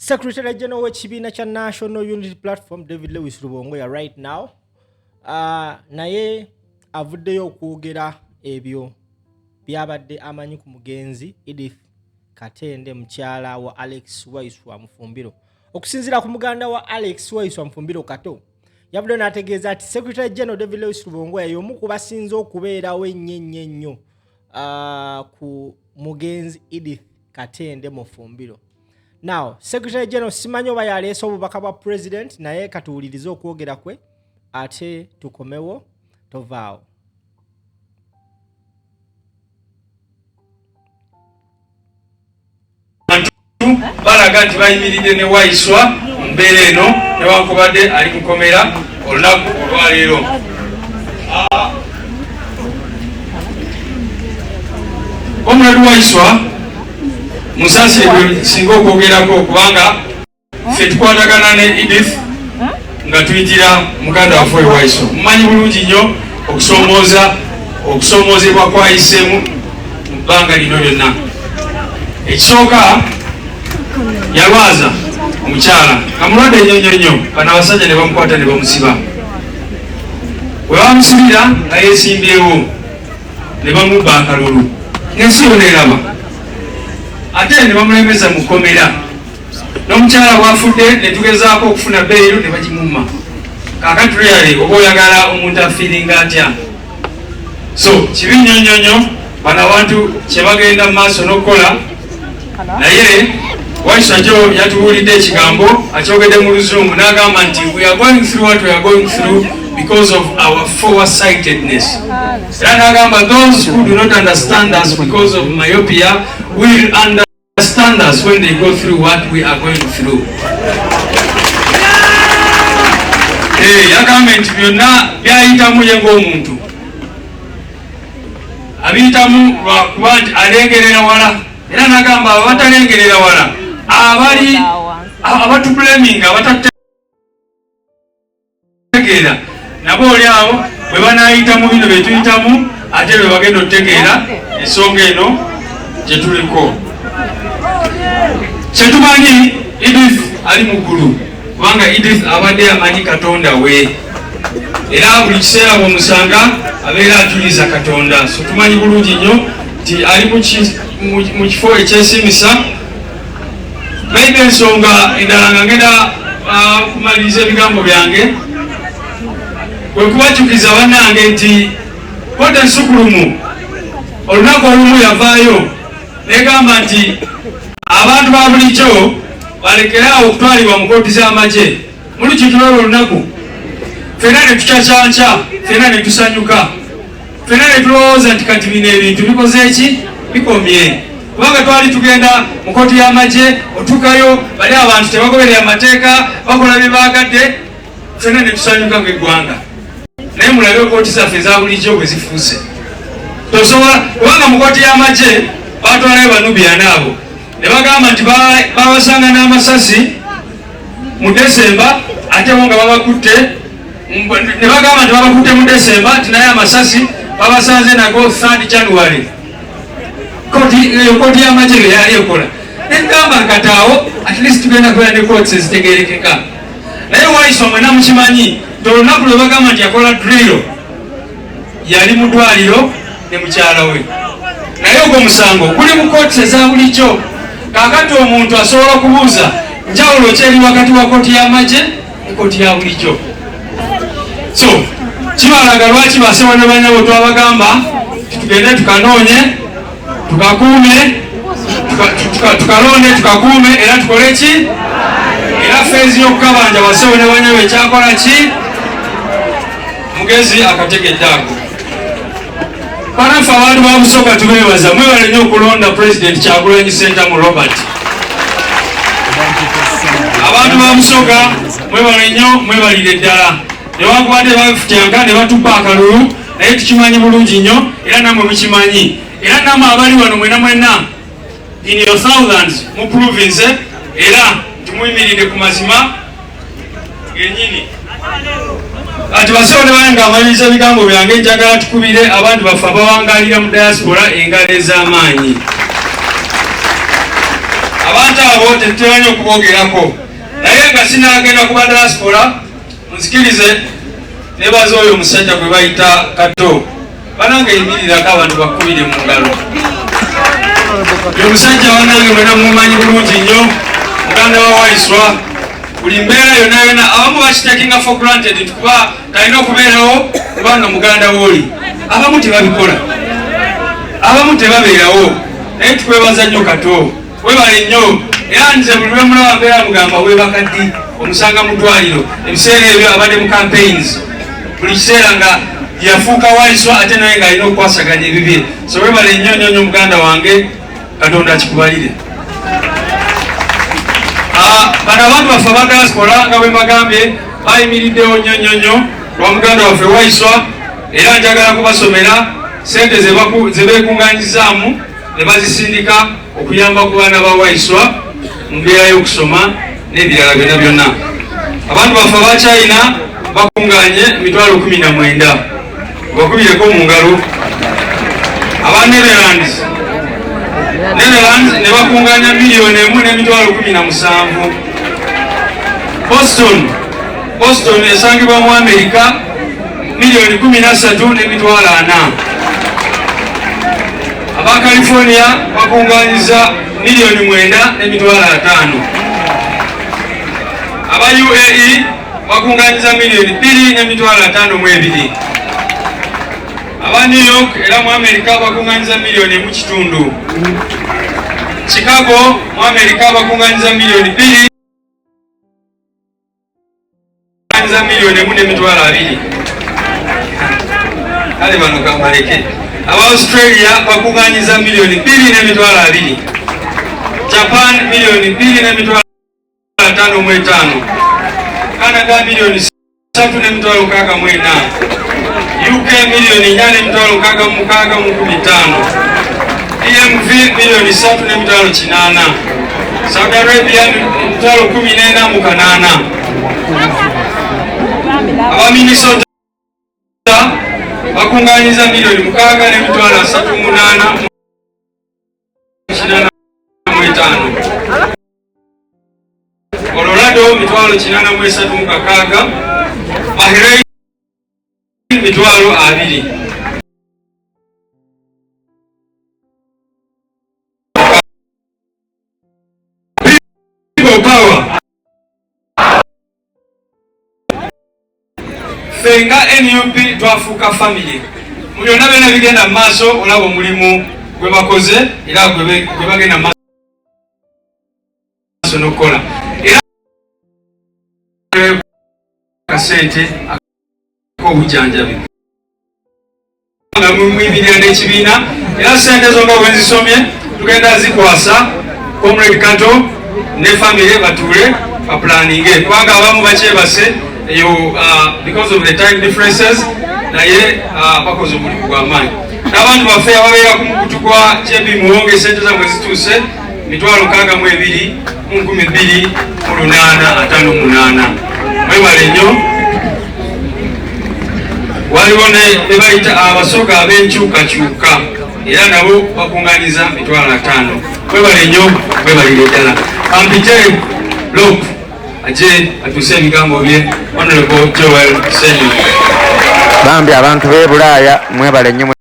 Secretary General w'ekibiina kya National Unity Platform David Lewis Rubongoya right now naye avuddeyo okwogera ebyo byabadde amanyi ku mugenzi Edith Katende mukyala wa Alex Waiswa Mufumbiro. Okusinziira ku muganda wa Alex Waiswa Mufumbiro Kato, yavuddeyo n'ategeeza ati Secretary General David Lewis Rubongoya y'omu ku basinze okubeerawo ennyo ku mugenzi Edith Katende Mufumbiro. Now, Secretary General simanyi oba yaleese obubaka bwa President naye katuwulirize okwogera kwe ate tukomewo tovaawo. Balaga nti bayimiridde ne Waiswa mbeera eno newankubadde ali kukomera olunaku olwaleero. Comrade Waiswa musasi singa okwogerako kubanga ffe tukwatagana ne Edith nga tuyitira muganda waffe Waiswa. Mumanyi bulungi nnyo okusomoozebwa kwayiseemu mu bbanga lino lyonna. Ekisooka yalwaza omukyala amulwadde ennyo bano abasajja ne bamukwata ne bamusiba. Bwe bamusibira nga yeesimbyewo ne bamubba akalulu ng'ensi yonna eraba. Ate ne bamulemeza mu kkomera n'omukyala bw'afudde ne tugezaako okufuna bbeeru ne bagimumma. Kaakati tuyale oba oyagala omuntu afiiringa atya. So kibi nnyo bano abantu kye bagenda mu maaso n'okukola, naye Waiswa jo yatuwulidde ekigambo akyogedde mu Luzungu n'agamba nti we are going through what we are going through because of our forward-sightedness. Era n'agamba those who do not understand us because of myopia will understand us when they go through what we are going through. Yagamba nti byonna byayitamu ye ng'omuntu. Abiyitamu lwakuba nti alengerera wala. Era n'agamba abatalengerera wala abali abatubuleminga abatategeera nabo oli abo bwe banaayitamu bino bye tuyitamu ate bwe bagenda okutegeera ensonga eno gye tuliko. Kye tumanyi Edith ali mu ggulu kubanga Edith abadde amanyi Katonda we era buli kiseera bw'omusanga abeera atuliza Katonda. So tumanyi bulungi nnyo nti ali mu kifo ekyesimisa. Maybe ensonga endala nga ngenda kumaliriza ebigambo byange kwe kubajukiza bannange nti Kkooti Ensukulumu olunaku olumu yavaayo negamba nti abantu ba bulijjo balekeraawo okutwalibwa mu kkooti z'amagye. Muli kitulaba olunaku ffenna ne tucacyanca, ffenna ne tusanyuka, ffenna ne tulowooza nti kati bino ebintu bikoze eki bikomye. Kubanga twali tugenda mu kkooti y'amagye otuukayo bali abantu tebagoberera amateeka bakola bye baagadde, ffenna ne tusanyuka ng'eggwanga. Naye mulabe kkooti zaffe eza bulijjo bwe zifuuse. Tosobola kubanga mu kkooti y'amagye baatwalayo Banubiana abo ne bagamba nti babasanga n'amasasi mu Desemba ate bo nga babakutte, ne bagamba nti babakutte mu Desemba nti naye amasasi babasanze nago 3 January. Kkooti y'amagye ge yali ekola negamba nkataawo at least tugenda kubeera ne kkooti ezitegeerekeka. Naye Waiswa mwena mukimanyi nti olunaku lwe bagamba nti yakola drill yali mu ddwaliro ne mukyala we. Naye ogwo musango guli mu kkooti eza bulijjo. Kaakati omuntu asobola okubuuza njawulo ki eri wakati wa kkooti y'amagye ne kkooti ya bulijjo. So kibalaga lwaki basewo ne banyabo twabagamba tugende tukanoonye tukakuume tukalonde tukakuume era tukole ki era feezi y'okukabanja basewo ne banyabo ekyakola ki mugezi akategedde ako. Banaffe abantu ba Busoga tubeebaza mwebale nnyo okulonda President Kyagulanyi Ssentamu Robert. Abantu ba Busoga mwebale nnyo mwebalire ddala newankubadde bafutyanka ne batuppa akalulu naye tukimanyi bulungi nnyo era nammwe mukimanyi. Era nammwe abali wano mwena in your thousands mu province era tumuyimiridde ku mazima gennyini. Kati basewo ne banga amaliriza ebigambo byange njagala tukubire abantu baffe abawangalira mu diaspora engalo ez'amaanyi. abantu abo tetumanyi okubogerako naye nga sinagenda kuba diaspora nzikirize nebaza oyo omusajja gwe bayita Kato banange yimirirako abantu bakubire mu ngalo omusajja wanange mwena mumanyi bulungi nnyo muganda wa Waiswa buli mbeera yonna yonna abamu bakitakinga for granted kuba talina okubeerawo kubanga muganda wooli abamu tebabikola abamu tebabeerawo naye tukwebaza nnyo Kato webale nnyo era nze buli lwe mulaba mbeera mugamba webakaddi omusanga mu ddwaliro ebiseera ebyo abadde mu campaigns buli kiseera nga yafuuka Waiswa ate naye ng'alina okukwasaganya ebibye so webale nnyo nnyo nnyo muganda wange Katonda akikubalire bano abantu baffe aba diaspora nga bwe mbagambye bayimiriddewo nnyo nnyo nnyo lwa muganda waffe Waiswa era njagala kubasomera sente ze beekunganyizaamu ne bazisindika okuyamba ku baana ba Waiswa mu mbeera y'okusoma n'ebirala byonna byonna abantu baffe aba China bakunganye 19,000 bakubireko mu ngalo aba Netherlands ne bakunganya 1,17,000 Boston esangibwa mu Amerika 13,400,000 aba California bakunganyiza 9,500,000 aba UAE bakunganyiza 2,552,000 aba New York era mu Amerika bakunganyiza 1,500,000 Chicago mu Amerika bakunganyiza 2,000,000 1,4,2,000 kale bano kambaleke aba Australia bakunganyiza 2,2,2,000 Japan 2,2,5,5 Canada 3,3,6,8 UK 4,4,6,15 DMV 3,3,8 Saudi Arabia 14,8 aba Minnesota bakunganyiza 6,3,8 Colorado 8,3,6 Bahrain 2,000 Power Fenga NUP twafuuka family mu byonna byonna bigenda mu maaso olaba omulimu gwe bakoze era gwe bagenda mu maaso n'okukola era kasente ak'obujjanjabi nga mwibirira n'ekibiina era sente zo nga bwe nzisomye tugenda zikwasa Comrade Kato ne family batuule bapulaninge kubanga abamu bakyebase eyo because of the time differences naye bakoze omulimu gw'amaanyi n'abantu baffe ababeera ku mukutu gwa JB Muwonge sente zaabwe zituuse 62,258 mwebale nnyo waliwo ne bayita abasoga ab'enkyukakyuka era nabo bakunganyiza 5,000 mwebale nnyo mwebalire ddala ampite lop aje atuuse ebigambo bye Honorable Joel Senyu bambi abantu b'e Bulaaya mwebale nnyo